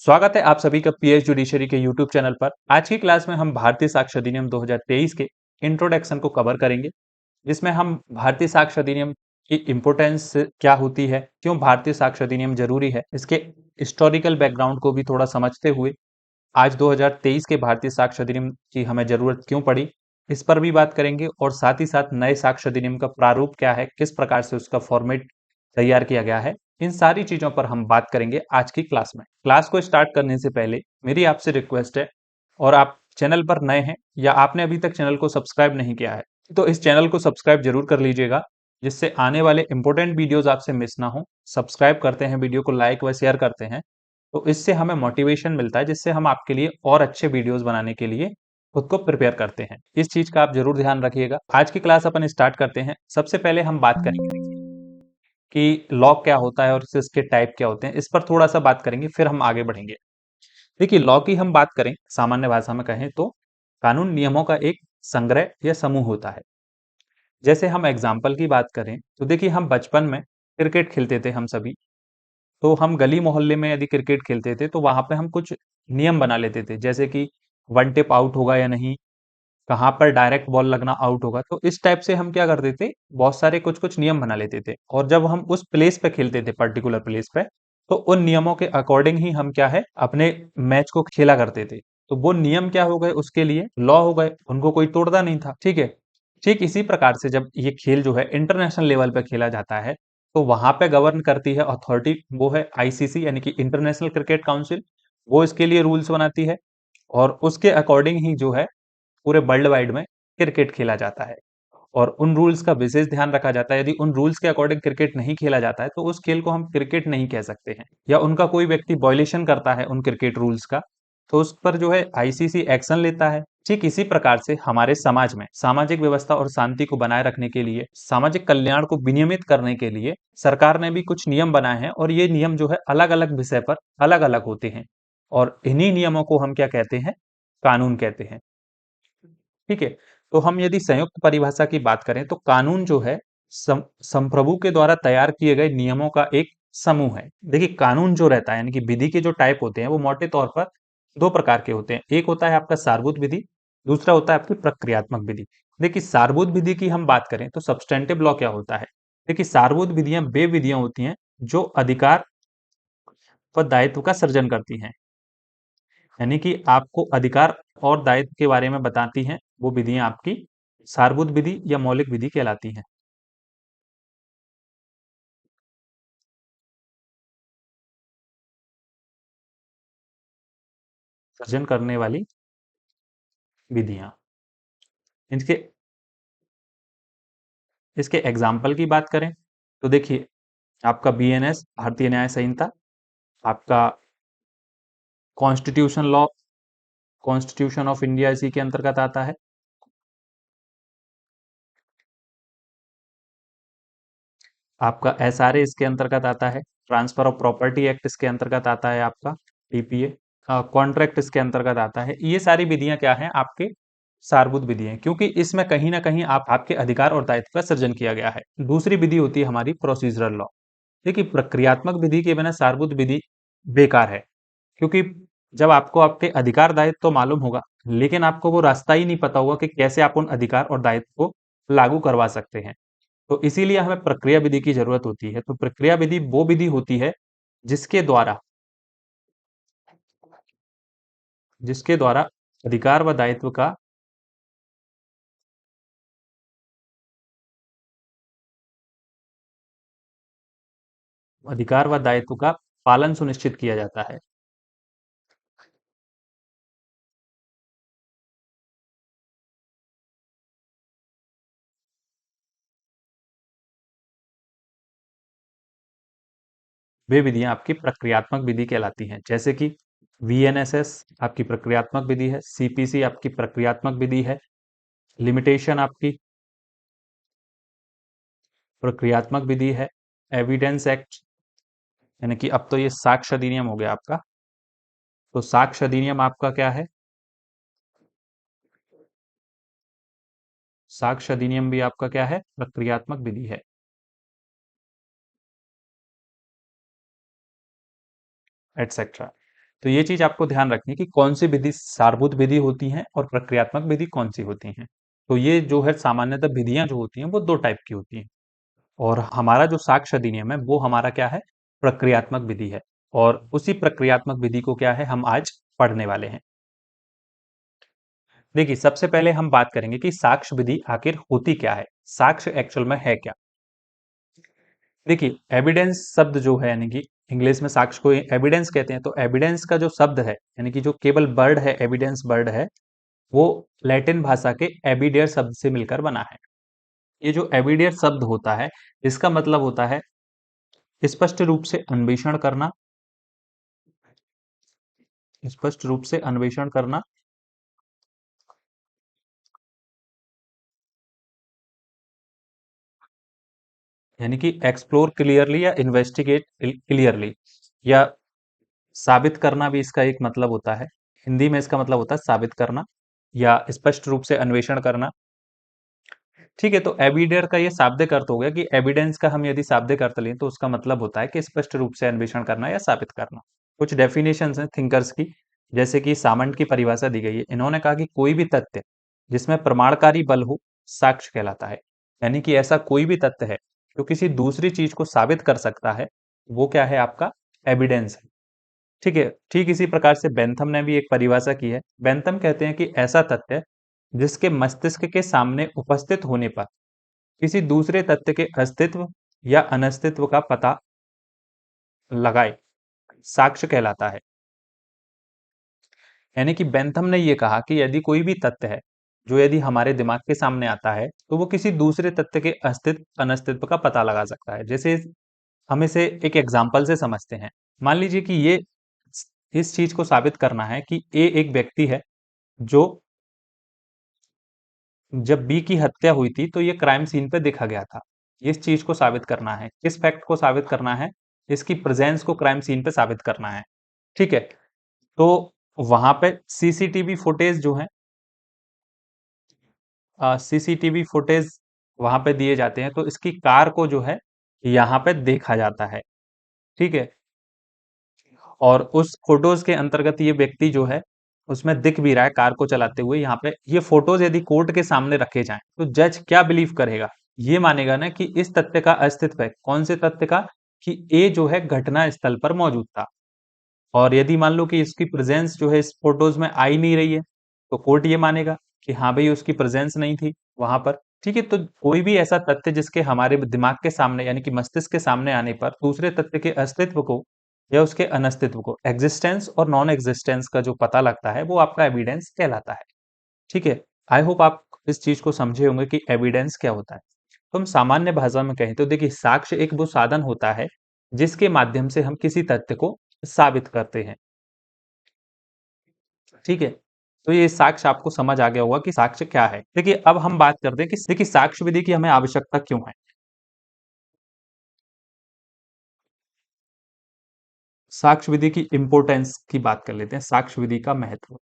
स्वागत है आप सभी का पीएस जुडिशरी के यूट्यूब चैनल पर। आज की क्लास में हम भारतीय साक्ष्य अधिनियम 2023 के इंट्रोडक्शन को कवर करेंगे, जिसमें हम भारतीय साक्ष्य अधिनियम की इम्पोर्टेंस क्या होती है, क्यों भारतीय साक्ष्य अधिनियम जरूरी है, इसके हिस्टोरिकल बैकग्राउंड को भी थोड़ा समझते हुए आज 2023 के भारतीय साक्ष्य अधिनियम की हमें जरूरत क्यों पड़ी, इस पर भी बात करेंगे। और साथ ही साथ नए साक्ष्य अधिनियम का प्रारूप क्या है, किस प्रकार से उसका फॉर्मेट तैयार किया गया है, इन सारी चीजों पर हम बात करेंगे आज की क्लास में। क्लास को स्टार्ट करने से पहले मेरी आपसे रिक्वेस्ट है, और आप चैनल पर नए हैं या आपने अभी तक चैनल को सब्सक्राइब नहीं किया है तो इस चैनल को सब्सक्राइब जरूर कर लीजिएगा, जिससे आने वाले इंपॉर्टेंट वीडियोस आपसे मिस ना हो। सब्सक्राइब करते हैं, वीडियो को लाइक व शेयर करते हैं, तो इससे हमें मोटिवेशन मिलता है, जिससे हम आपके लिए और अच्छे वीडियोस बनाने के लिए खुद को प्रिपेयर करते हैं। इस चीज का आप जरूर ध्यान रखिएगा। आज की क्लास अपन स्टार्ट करते हैं। सबसे पहले हम बात करेंगे कि लॉ क्या होता है और इसके टाइप क्या होते हैं, इस पर थोड़ा सा बात करेंगे, फिर हम आगे बढ़ेंगे। देखिए, लॉ की हम बात करें, सामान्य भाषा में कहें तो कानून नियमों का एक संग्रह या समूह होता है। जैसे हम एग्जाम्पल की बात करें तो देखिए, हम बचपन में क्रिकेट खेलते थे हम सभी। तो हम गली मोहल्ले में यदि क्रिकेट खेलते थे तो वहां पे हम कुछ नियम बना लेते थे, जैसे कि वन टिप आउट होगा या नहीं, कहाँ पर डायरेक्ट बॉल लगना आउट होगा। तो इस टाइप से हम क्या करते थे, बहुत सारे कुछ कुछ नियम बना लेते थे, और जब हम उस प्लेस पे खेलते थे, पर्टिकुलर प्लेस पे, तो उन नियमों के अकॉर्डिंग ही हम क्या है, अपने मैच को खेला करते थे। तो वो नियम क्या हो गए, उसके लिए लॉ हो गए, उनको कोई तोड़ता नहीं था। ठीक है। ठीक इसी प्रकार से जब ये खेल जो है इंटरनेशनल लेवल पे खेला जाता है, तो वहां पे गवर्न करती है अथॉरिटी, वो है आईसीसी यानी कि इंटरनेशनल क्रिकेट काउंसिल। वो इसके लिए रूल्स बनाती है, और उसके अकॉर्डिंग ही जो है पूरे वर्ल्ड वाइड में क्रिकेट खेला जाता है। और उन रूल्स का विशेष ध्यान रखा जाता है। यदि उन रूल्स के अकॉर्डिंग क्रिकेट नहीं खेला जाता है तो उस खेल को हम क्रिकेट नहीं कह सकते हैं, या उनका कोई व्यक्ति वायलेशन करता है उन क्रिकेट रूल्स का, तो उस पर जो है आईसीसी एक्शन लेता है। ठीक इसी प्रकार से हमारे समाज में सामाजिक व्यवस्था और शांति को बनाए रखने के लिए, सामाजिक कल्याण को विनियमित करने के लिए सरकार ने भी कुछ नियम बनाए हैं, और ये नियम जो है अलग अलग विषय पर अलग अलग होते हैं, और इन्हीं नियमों को हम क्या कहते हैं, कानून कहते हैं। ठीक है। तो हम यदि संयुक्त परिभाषा की बात करें तो कानून जो है संप्रभु के द्वारा तैयार किए गए नियमों का एक समूह है। देखिए, कानून जो रहता है यानी कि विधि के जो टाइप होते हैं वो मोटे तौर पर दो प्रकार के होते हैं। एक होता है आपका सारभूत विधि, दूसरा होता है आपकी प्रक्रियात्मक विधि। देखिए, सारभूत विधि की हम बात करें तो सब्सटेंटिव लॉ क्या होता है। देखिए, सारभूत विधियां वे विधियां होती हैं जो अधिकार व दायित्व का सृजन करती हैं, यानी कि आपको अधिकार और दायित्व के बारे में बताती हैं। वो विधियां आपकी सारभूत विधि या मौलिक विधि कहलाती हैं। सृजन करने वाली विधियां। इनके इसके एग्जाम्पल की बात करें तो देखिए, आपका बीएनएस भारतीय न्याय संहिता, आपका constitution law, constitution of India इसी के अंतर्गत आता है। आपका एसआरए इसके अंतर्गत आता है। ट्रांसफर ऑफ प्रॉपर्टी एक्ट इसके अंतर्गत आता है। आपका टीपीए कॉन्ट्रैक्ट इसके अंतर्गत आता है। ये सारी विधियां क्या हैं, आपके सारभूत विधि हैं, क्योंकि इसमें कहीं ना कहीं आपके अधिकार और दायित्व का सृजन किया गया है। दूसरी विधि होती है हमारी प्रोसीजरल लॉ। देखिए, प्रक्रियात्मक विधि के बिना सारभूत विधि बेकार है, क्योंकि जब आपको आपके अधिकार दायित्व तो मालूम होगा, लेकिन आपको वो रास्ता ही नहीं पता होगा कि कैसे आप उन अधिकार और दायित्व को लागू करवा सकते हैं। तो इसीलिए हमें प्रक्रिया विधि की जरूरत होती है। तो प्रक्रिया विधि वो विधि होती है जिसके द्वारा जिसके द्वारा अधिकार व दायित्व का अधिकार व दायित्व का पालन सुनिश्चित किया जाता है। वे विधियां आपकी प्रक्रियात्मक विधि कहलाती हैं, जैसे कि वीएनएसएस आपकी प्रक्रियात्मक विधि है, सीपीसी आपकी प्रक्रियात्मक विधि है, लिमिटेशन आपकी प्रक्रियात्मक विधि है, एविडेंस एक्ट, यानी कि अब तो ये साक्ष्य अधिनियम हो गया आपका। तो साक्ष्य अधिनियम आपका क्या है, साक्ष्य अधिनियम भी आपका क्या है, प्रक्रियात्मक विधि है, एटसेट्रा। तो ये चीज आपको ध्यान रखनी है कि कौन सी विधि सारभूत विधि होती हैं और प्रक्रियात्मक विधि कौन सी होती हैं। तो ये जो है सामान्यतः विधियां जो होती हैं वो दो टाइप की होती हैं, और हमारा जो साक्ष्य अधिनियम है वो हमारा क्या है, प्रक्रियात्मक विधि है। और उसी प्रक्रियात्मक विधि को क्या है, हम आज पढ़ने वाले हैं। देखिए, सबसे पहले हम बात करेंगे कि साक्ष्य विधि आखिर होती क्या है, साक्ष्य एक्चुअल में है क्या। देखिए, एविडेंस शब्द जो है, यानी कि इंग्लिश में साक्ष्य को एविडेंस कहते हैं, तो एविडेंस का जो शब्द है, यानी कि जो केवल वर्ड है, एविडेंस वर्ड है, वो लैटिन भाषा के एविडेयर शब्द से मिलकर बना है। ये जो एविडेयर शब्द होता है, इसका मतलब होता है स्पष्ट रूप से अन्वेषण करना, स्पष्ट रूप से अन्वेषण करना, यानी कि एक्सप्लोर क्लियरली या इन्वेस्टिगेट क्लियरली, या साबित करना भी इसका एक मतलब होता है। हिंदी में इसका मतलब होता है साबित करना या स्पष्ट रूप से अन्वेषण करना। ठीक है, तो एविडेयर का ये शाब्दिक अर्थ हो गया कि एविडेंस का हम यदि शाब्दिक अर्थ लें तो उसका मतलब होता है कि स्पष्ट रूप से अन्वेषण करना या साबित करना। कुछ डेफिनेशंस हैं थिंकर्स की, जैसे कि सामंत की परिभाषा दी गई है। इन्होंने कहा कि कोई भी तथ्य जिसमें प्रमाणकारी बल हो, साक्ष्य कहलाता है। यानी कि ऐसा कोई भी तथ्य है जो किसी दूसरी चीज को साबित कर सकता है, वो क्या है, आपका एविडेंस है। ठीक है, ठीक इसी प्रकार से बेंथम ने भी एक परिभाषा की है। बेंथम कहते हैं कि ऐसा तथ्य जिसके मस्तिष्क के सामने उपस्थित होने पर किसी दूसरे तथ्य के अस्तित्व या अनस्तित्व का पता लगाए, साक्ष्य कहलाता है। यानी कि बेंथम ने यह कहा कि यदि कोई भी तथ्य है जो यदि हमारे दिमाग के सामने आता है, तो वो किसी दूसरे तथ्य के अस्तित्व अनस्तित्व का पता लगा सकता है। जैसे हम इसे एक एग्जाम्पल से समझते हैं। मान लीजिए कि ये इस चीज को साबित करना है कि ए एक व्यक्ति है जो जब बी की हत्या हुई थी तो ये क्राइम सीन पे देखा गया था। इस चीज को साबित करना है, किस फैक्ट को साबित करना है, इसकी प्रेजेंस को क्राइम सीन पे साबित करना है। ठीक है, तो वहां पे सीसीटीवी फुटेज जो है, सीसीटीवी फुटेज वहां पे दिए जाते हैं, तो इसकी कार को जो है यहाँ पे देखा जाता है। ठीक है, और उस फोटोज के अंतर्गत ये व्यक्ति जो है उसमें दिख भी रहा है कार को चलाते हुए। यहाँ पे ये फोटोज यदि कोर्ट के सामने रखे जाएं तो जज क्या बिलीव करेगा, ये मानेगा ना कि इस तथ्य का अस्तित्व है। कौन से तथ्य का, कि ए जो है घटना स्थल पर मौजूद था। और यदि मान लो कि इसकी प्रेजेंस जो है इस फोटोज में आ ही नहीं रही है, तो कोर्ट ये मानेगा कि हाँ भाई उसकी प्रेजेंस नहीं थी वहां पर। ठीक है, तो कोई भी ऐसा तथ्य जिसके हमारे दिमाग के सामने यानी कि मस्तिष्क के सामने आने पर दूसरे तथ्य के अस्तित्व को या उसके अनस्तित्व को, एग्जिस्टेंस और नॉन एग्जिस्टेंस का जो पता लगता है, वो आपका एविडेंस कहलाता है। ठीक है, आई होप आप इस चीज को समझे होंगे कि एविडेंस क्या होता है। तो हम सामान्य भाषा में कहें तो देखिए, साक्ष्य एक वो साधन होता है जिसके माध्यम से हम किसी तथ्य को साबित करते हैं। ठीक है, तो ये साक्ष्य आपको समझ आ गया होगा कि साक्ष्य क्या है। देखिए, अब हम बात करते हैं कि देखिए साक्ष्य विधि की हमें आवश्यकता क्यों है। साक्ष्य विधि की इंपोर्टेंस की बात कर लेते हैं, साक्ष्य विधि का महत्व।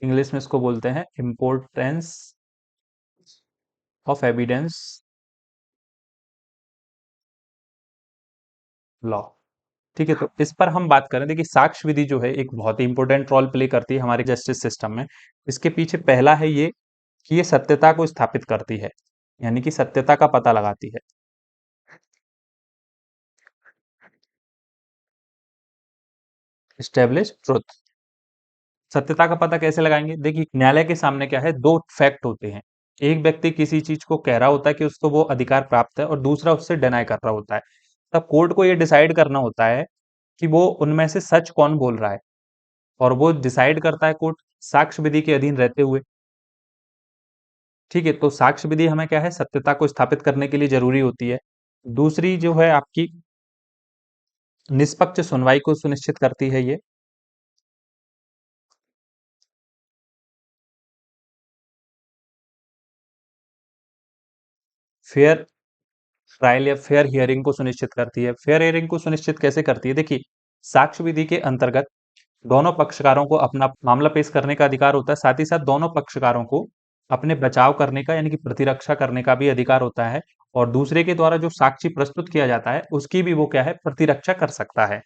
इंग्लिश में इसको बोलते हैं इंपोर्टेंस ऑफ एविडेंस लॉ। ठीक है, तो इस पर हम बात करें। देखिए, साक्ष्य विधि जो है एक बहुत ही इंपॉर्टेंट रोल प्ले करती है हमारे जस्टिस सिस्टम में। इसके पीछे पहला है ये कि ये सत्यता को स्थापित करती है, यानी कि सत्यता का पता लगाती है। स्टेब्लिश ट्रुथ, सत्यता का पता कैसे लगाएंगे। देखिए, न्यायालय के सामने क्या है, दो फैक्ट होते हैं। एक व्यक्ति किसी चीज को कह रहा होता है कि उसको वो अधिकार प्राप्त है, और दूसरा उससे डिनाई कर रहा होता है। तब कोर्ट को ये डिसाइड करना होता है कि वो उनमें से सच कौन बोल रहा है, और वो डिसाइड करता है कोर्ट साक्ष्य विधि के अधीन रहते हुए। ठीक है, तो साक्ष्य विधि हमें क्या है, सत्यता को स्थापित करने के लिए जरूरी होती है। दूसरी जो है आपकी निष्पक्ष सुनवाई को सुनिश्चित करती है ये। फेयर ट्रायल या फेयर हियरिंग को सुनिश्चित करती है। फेयर हियरिंग को सुनिश्चित कैसे करती है, देखिए, साक्ष्य विधि के अंतर्गत दोनों पक्षकारों को अपना मामला पेश करने का अधिकार होता है। साथ ही साथ दोनों पक्षकारों को अपने बचाव करने का यानी कि प्रतिरक्षा करने का भी अधिकार होता है और दूसरे के द्वारा जो साक्ष्य प्रस्तुत किया जाता है उसकी भी वो क्या है प्रतिरक्षा कर सकता है।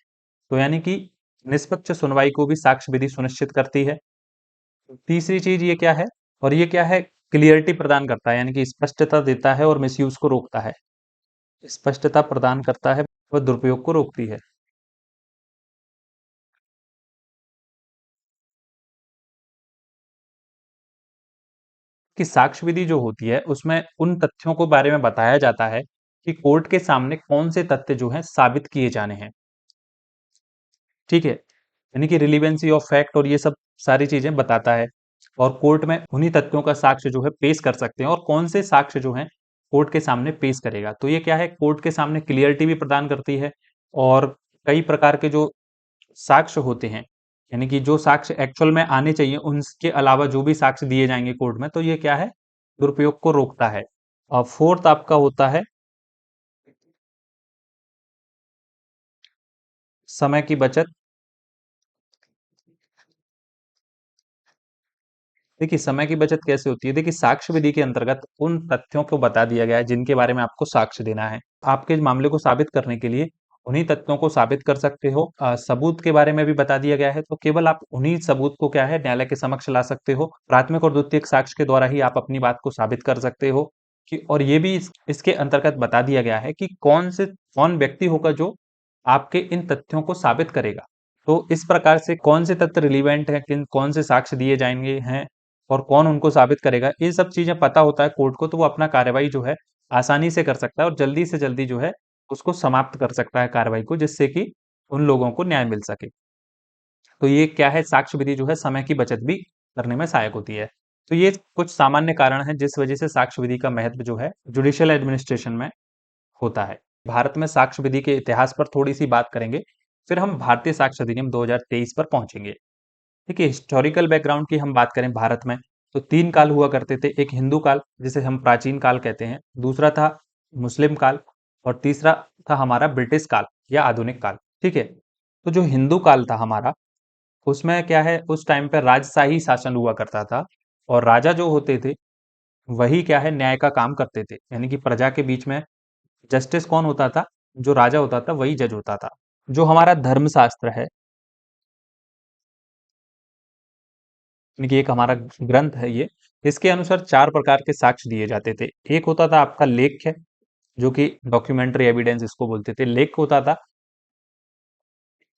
तो यानी कि निष्पक्ष सुनवाई को भी साक्ष्य विधि सुनिश्चित करती है। तीसरी चीज ये क्या है, और ये क्या है, क्लियरिटी प्रदान करता है यानी कि स्पष्टता देता है और मिसयूज को रोकता है। स्पष्टता प्रदान करता है वह दुरुपयोग को रोकती है। कि साक्ष्य विधि जो होती है उसमें उन तथ्यों को बारे में बताया जाता है कि कोर्ट के सामने कौन से तथ्य जो है साबित किए जाने हैं। ठीक है, यानी कि रिलीवेंसी ऑफ फैक्ट और ये सब सारी चीजें बताता है और कोर्ट में उन्हीं तथ्यों का साक्ष्य जो है पेश कर सकते हैं और कौन से साक्ष्य जो है कोर्ट के सामने पेश करेगा। तो ये क्या है, कोर्ट के सामने क्लियरिटी भी प्रदान करती है और कई प्रकार के जो साक्ष्य होते हैं यानी कि जो साक्ष्य एक्चुअल में आने चाहिए उनके अलावा जो भी साक्ष्य दिए जाएंगे कोर्ट में, तो ये क्या है, दुरुपयोग को रोकता है। और फोर्थ आपका होता है समय की बचत। देखिए समय की बचत कैसे होती है, देखिए साक्ष्य विधि के अंतर्गत उन तथ्यों को बता दिया गया है जिनके बारे में आपको साक्ष्य देना है। आपके मामले को साबित करने के लिए उन्हीं तथ्यों को साबित कर सकते हो। सबूत के बारे में भी बता दिया गया है, तो केवल आप उन्हीं सबूत को क्या है न्यायालय के समक्ष ला सकते हो। प्राथमिक और द्वितीयक साक्ष्य के द्वारा ही आप अपनी बात को साबित कर सकते हो कि, और ये भी इसके अंतर्गत बता दिया गया है कि कौन व्यक्ति होगा जो आपके इन तथ्यों को साबित करेगा। तो इस प्रकार से कौन से तथ्य रिलीवेंट है, किन कौन से साक्ष्य दिए जाएंगे हैं और कौन उनको साबित करेगा, ये सब चीजें पता होता है कोर्ट को, तो वो अपना कार्रवाई जो है आसानी से कर सकता है और जल्दी से जल्दी जो है उसको समाप्त कर सकता है कार्रवाई को, जिससे कि उन लोगों को न्याय मिल सके। तो ये क्या है, साक्ष्य विधि जो है समय की बचत भी करने में सहायक होती है। तो ये कुछ सामान्य कारण है जिस वजह से साक्ष्य विधि का महत्व जो है जुडिशियल एडमिनिस्ट्रेशन में होता है। भारत में साक्ष्य विधि के इतिहास पर थोड़ी सी बात करेंगे, फिर हम भारतीय साक्ष्य अधिनियम 2023 पर पहुंचेंगे। देखिए हिस्टोरिकल बैकग्राउंड की हम बात करें भारत में, तो तीन काल हुआ करते थे। एक हिंदू काल जिसे हम प्राचीन काल कहते हैं, दूसरा था मुस्लिम काल और तीसरा था हमारा ब्रिटिश काल या आधुनिक काल। ठीक है, तो जो हिंदू काल था हमारा, उसमें क्या है, उस टाइम पे राजशाही शासन हुआ करता था और राजा जो होते थे वही क्या है न्याय का काम करते थे, यानी कि प्रजा के बीच में जस्टिस कौन होता था, जो राजा होता था वही जज होता था। जो हमारा धर्मशास्त्र है, यानी कि एक हमारा ग्रंथ है ये, इसके अनुसार चार प्रकार के साक्ष्य दिए जाते थे। एक होता था आपका लेख्य, जो कि डॉक्यूमेंट्री एविडेंस इसको बोलते थे, लेख होता था।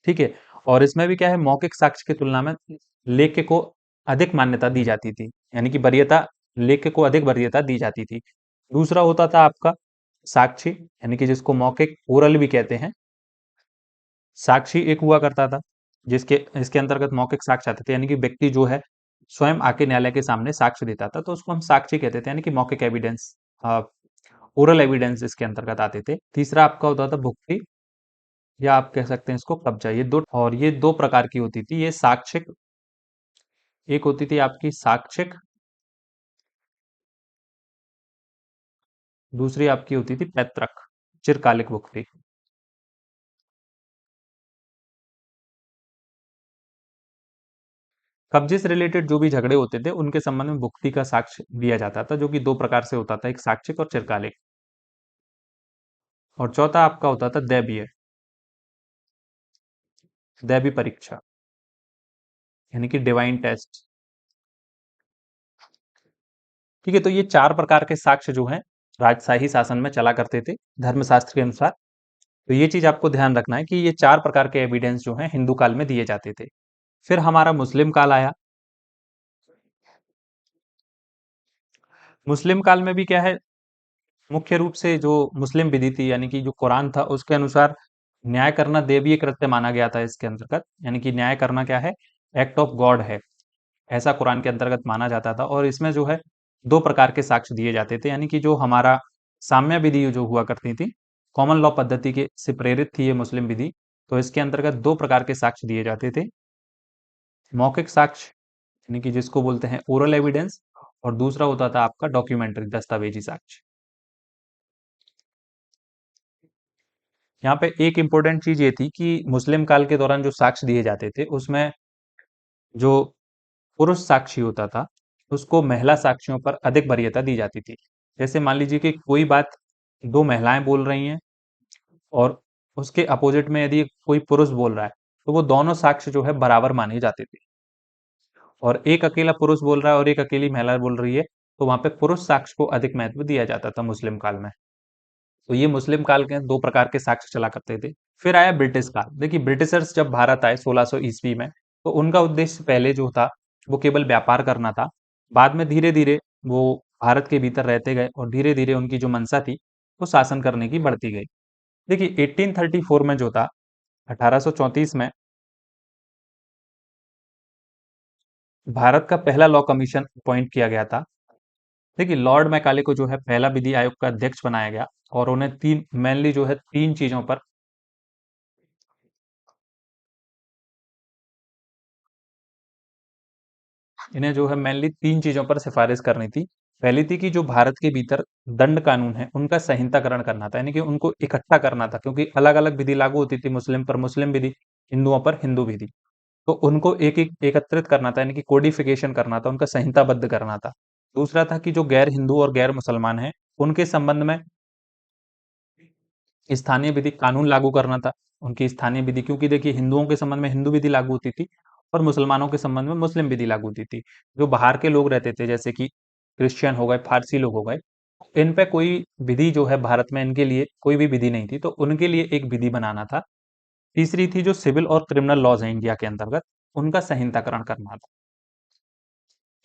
ठीक है, और इसमें भी क्या है, मौखिक साक्ष्य की तुलना में लेख्य को अधिक मान्यता दी जाती थी, यानी कि वरीयता, लेख्य को अधिक वरीयता दी जाती थी। दूसरा होता था आपका साक्षी, यानी कि जिसको मौखिक ओरल भी कहते हैं। साक्षी एक हुआ करता था जिसके इसके अंतर्गत मौखिक साक्ष्य आते थे, यानी कि व्यक्ति जो है स्वयं आके न्यायालय के सामने साक्ष्य देता था, तो उसको हम साक्षी कहते थे, यानी कि मौखिक एविडेंस, ओरल एविडेंस इसके अंतर्गत आते थे। तीसरा आपका होता था भुक्ति, या आप कह सकते हैं इसको कब्जा। ये दो प्रकार की होती थी, ये साक्षिक, एक होती थी आपकी साक्षिक, दूसरी आपकी होती थी पैतृक, चिरकालिक भुक्ति। कब्जे से रिलेटेड जो भी झगड़े होते थे उनके संबंध में भुक्ति का साक्ष्य दिया जाता था, जो कि दो प्रकार से होता था, एक साक्षिक और चिरकालिक। और चौथा आपका होता था दैवीय, दैवी परीक्षा, यानी कि डिवाइन टेस्ट। ठीक है, तो ये चार प्रकार के साक्ष्य जो हैं राजशाही शासन में चला करते थे धर्मशास्त्र के अनुसार। तो ये चीज आपको ध्यान रखना है कि ये चार प्रकार के एविडेंस जो हैं हिंदू काल में दिए जाते थे। फिर हमारा मुस्लिम काल आया। मुस्लिम काल में भी क्या है, मुख्य रूप से जो मुस्लिम विधि थी, यानी कि जो कुरान था उसके अनुसार न्याय करना देवीय कृत्य माना गया था इसके अंतर्गत, यानी कि न्याय करना क्या है, एक्ट ऑफ गॉड है, ऐसा कुरान के अंतर्गत माना जाता था। और इसमें जो है दो प्रकार के साक्ष्य दिए जाते थे, यानी कि जो हमारा साम्य विधि जो हुआ करती थी, कॉमन लॉ पद्धति के से प्रेरित थी ये मुस्लिम विधि। तो इसके अंतर्गत दो प्रकार के साक्ष्य दिए जाते थे, मौखिक साक्ष्य, यानी कि जिसको बोलते हैं ओरल एविडेंस, और दूसरा होता था आपका डॉक्यूमेंट्री, दस्तावेजी साक्ष्य। यहाँ पे एक इंपॉर्टेंट चीज ये थी कि मुस्लिम काल के दौरान जो साक्ष्य दिए जाते थे उसमें जो पुरुष साक्षी होता था उसको महिला साक्षियों पर अधिक वरीयता दी जाती थी। जैसे मान लीजिए कि कोई बात दो महिलाएं बोल रही हैं और उसके अपोजिट में यदि कोई पुरुष बोल रहा है, तो वो दोनों साक्ष्य जो है बराबर माने जाते थे। और एक अकेला पुरुष बोल रहा है और एक अकेली महिला बोल रही है, तो वहां पे पुरुष साक्ष्य को अधिक महत्व दिया जाता था मुस्लिम काल में। तो ये मुस्लिम काल के दो प्रकार के साक्ष्य चला करते थे। फिर आया ब्रिटिश काल। देखिए ब्रिटिशर्स जब भारत आए 1600 ईस्वी में, तो उनका उद्देश्य पहले जो था वो केवल व्यापार करना था। बाद में धीरे धीरे वो भारत के भीतर रहते गए और धीरे धीरे उनकी जो मंशा थी वो शासन करने की बढ़ती गई। देखिए 1834 में जो था, 1834 में भारत का पहला लॉ कमीशन अपॉइंट किया गया था। देखिए लॉर्ड मैकाले को जो है पहला विधि आयोग का अध्यक्ष बनाया गया और उन्हें तीन मेनली जो है तीन चीजों पर इन्हें जो है मेनली तीन चीजों पर सिफारिश करनी थी। पहली थी कि जो भारत के भीतर दंड कानून है उनका संहिताकरण करना था, यानी कि उनको इकट्ठा करना था, क्योंकि अलग अलग विधि लागू होती थी, मुस्लिम पर मुस्लिम विधि, हिंदुओं पर हिंदू विधि। तो उनको एक एक एकत्रित करना था, यानी कि कोडिफिकेशन करना था, उनका संहिताबद्ध करना था। दूसरा था कि जो गैर हिंदू और गैर मुसलमान हैं उनके संबंध में स्थानीय विधि कानून लागू करना था। उनकी स्थानीय विधि, क्योंकि देखिए हिंदुओं के संबंध में हिंदू विधि लागू होती थी और मुसलमानों के संबंध में मुस्लिम विधि लागू होती थी। जो बाहर के लोग रहते थे जैसे कि क्रिश्चियन हो गए, फारसी लोग हो गए, इन पे कोई विधि जो है भारत में इनके लिए कोई भी विधि नहीं थी, तो उनके लिए एक विधि बनाना था। तीसरी थी जो सिविल और क्रिमिनल लॉज हैं इंडिया के अंतर्गत, उनका संहिताकरण करना था।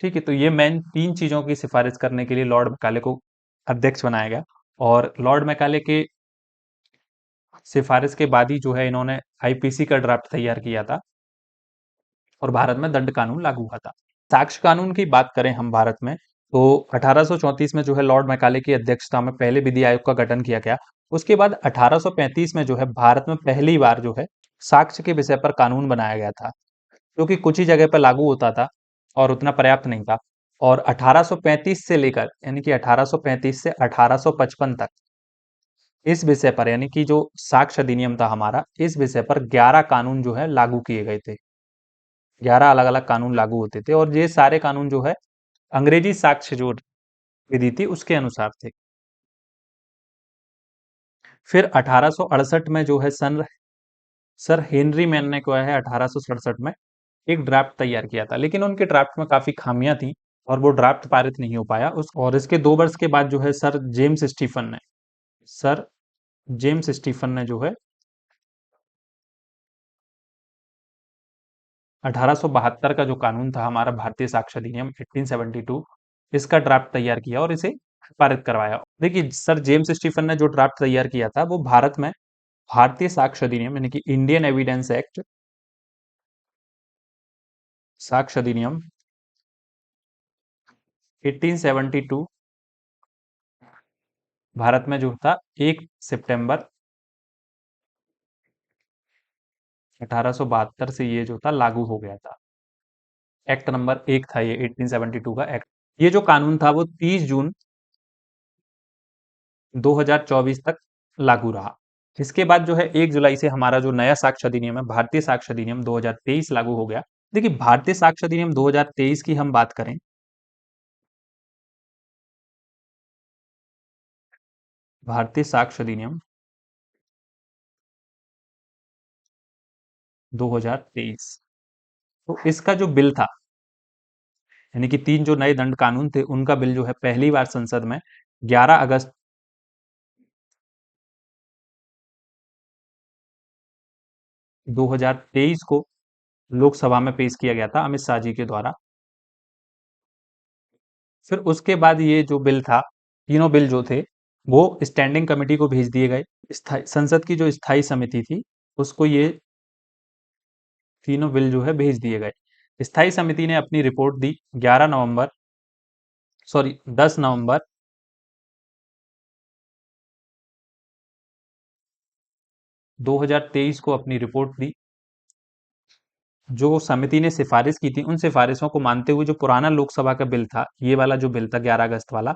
ठीक है, तो ये मेन तीन चीजों की सिफारिश करने के लिए लॉर्ड मैकाले को अध्यक्ष बनाया गया। और लॉर्ड मैकाले के सिफारिश के बाद ही जो है इन्होंने आईपीसी का ड्राफ्ट तैयार किया था और भारत में दंड कानून लागू हुआ था। साक्ष्य कानून की बात करें हम भारत में, तो 1834 में जो है लॉर्ड मैकाले की अध्यक्षता में पहले विधि आयोग का गठन किया गया। उसके बाद 1835 में जो है भारत में पहली बार जो है साक्ष्य के विषय पर कानून बनाया गया था, जो कि कुछ ही जगह पर लागू होता था और उतना पर्याप्त नहीं था। और 1835 से लेकर, यानी कि 1835 से 1855 तक इस विषय पर, यानी कि जो साक्ष्य अधिनियम था हमारा, इस विषय पर 11 कानून जो है लागू किए गए थे। 11 अलग अलग कानून लागू होते थे और ये सारे कानून जो है अंग्रेजी साक्ष्य जो विधि थी उसके अनुसार थे। फिर 1868 में जो है सन सर हेनरी मैन ने क्या है 1867 में एक ड्राफ्ट तैयार किया था, लेकिन उनके ड्राफ्ट में काफी खामियां थी और वो ड्राफ्ट पारित नहीं हो पाया। उस और इसके 2 वर्ष के बाद जो है सर जेम्स स्टीफन ने जो है 1872 का जो कानून था हमारा भारतीय साक्ष्य अधिनियम 1872, इसका ड्राफ्ट तैयार किया और इसे पारित करवाया। देखिए सर जेम्स स्टीफन ने जो ड्राफ्ट तैयार किया था वो भारत में भारतीय साक्ष्य अधिनियम, यानी कि इंडियन एविडेंस एक्ट, साक्ष्य अधिनियम 1872 भारत में जो था 1 सितंबर 1872 से ये जो था लागू हो गया था। एक्ट नंबर 1 था ये 1872 का एक्ट। ये जो कानून था वो 30 जून 2024 तक लागू रहा। इसके बाद जो है 1 जुलाई से हमारा जो नया साक्ष्य अधिनियम है, भारतीय साक्ष्य अधिनियम 2023 लागू हो गया। देखिए भारतीय साक्ष्य अधिनियम 2023 की हम बात करें, भारतीय साक्ष्य अधिनियम 2023, तो इसका जो बिल था, यानी कि तीन जो नए दंड कानून थे उनका बिल जो है पहली बार संसद में 11 अगस्त 2023 को लोकसभा में पेश किया गया था अमित शाह जी के द्वारा। फिर उसके बाद ये जो बिल था, तीनों बिल जो थे वो स्टैंडिंग कमेटी को भेज दिए गए। संसद की जो स्थायी समिति थी उसको ये तीनों बिल जो है भेज दिए गए। स्थायी समिति ने अपनी रिपोर्ट दी 10 नवंबर 2023 को अपनी रिपोर्ट दी। जो समिति ने सिफारिश की थी उन सिफारिशों को मानते हुए जो पुराना लोकसभा का बिल था, ये वाला जो बिल था 11 अगस्त वाला,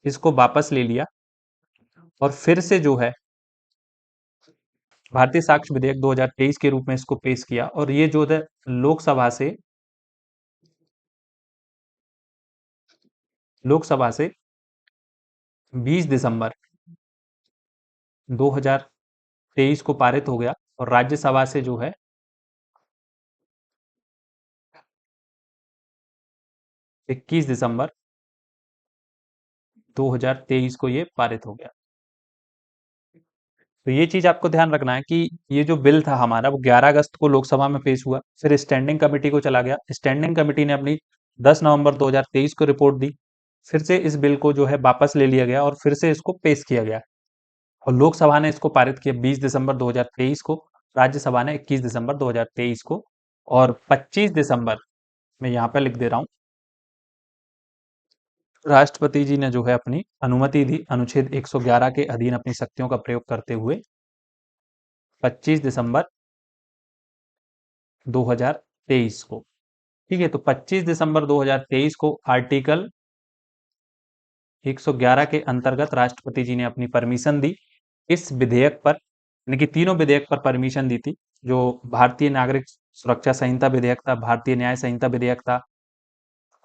इसको वापस ले लिया और फिर से जो है भारतीय साक्ष्य विधेयक 2023 के रूप में इसको पेश किया और ये जो है लोकसभा से लोकसभा से 20 दिसंबर 2023 को पारित हो गया और राज्यसभा से जो है 21 दिसंबर 2023 को ये पारित हो गया। तो ये चीज आपको ध्यान रखना है कि ये जो बिल था हमारा वो 11 अगस्त को लोकसभा में पेश हुआ, फिर स्टैंडिंग कमेटी को चला गया। स्टैंडिंग कमेटी ने अपनी 10 नवंबर 2023 को रिपोर्ट दी। फिर से इस बिल को जो है वापस ले लिया गया और फिर से इसको पेश किया गया और लोकसभा ने इसको पारित किया 20 दिसंबर 2023 को, राज्यसभा ने 21 दिसंबर 2023 को, और 25 दिसंबर मैं यहाँ पे लिख दे रहा हूँ, राष्ट्रपति जी ने जो है अपनी अनुमति दी अनुच्छेद 111 के अधीन अपनी शक्तियों का प्रयोग करते हुए 25 दिसंबर 2023 को। ठीक है, तो 25 दिसंबर 2023 को आर्टिकल 111 के अंतर्गत राष्ट्रपति जी ने अपनी परमिशन दी इस विधेयक पर, यानी कि तीनों विधेयक पर परमिशन दी थी। जो भारतीय नागरिक सुरक्षा संहिता विधेयक था, भारतीय न्याय संहिता विधेयक था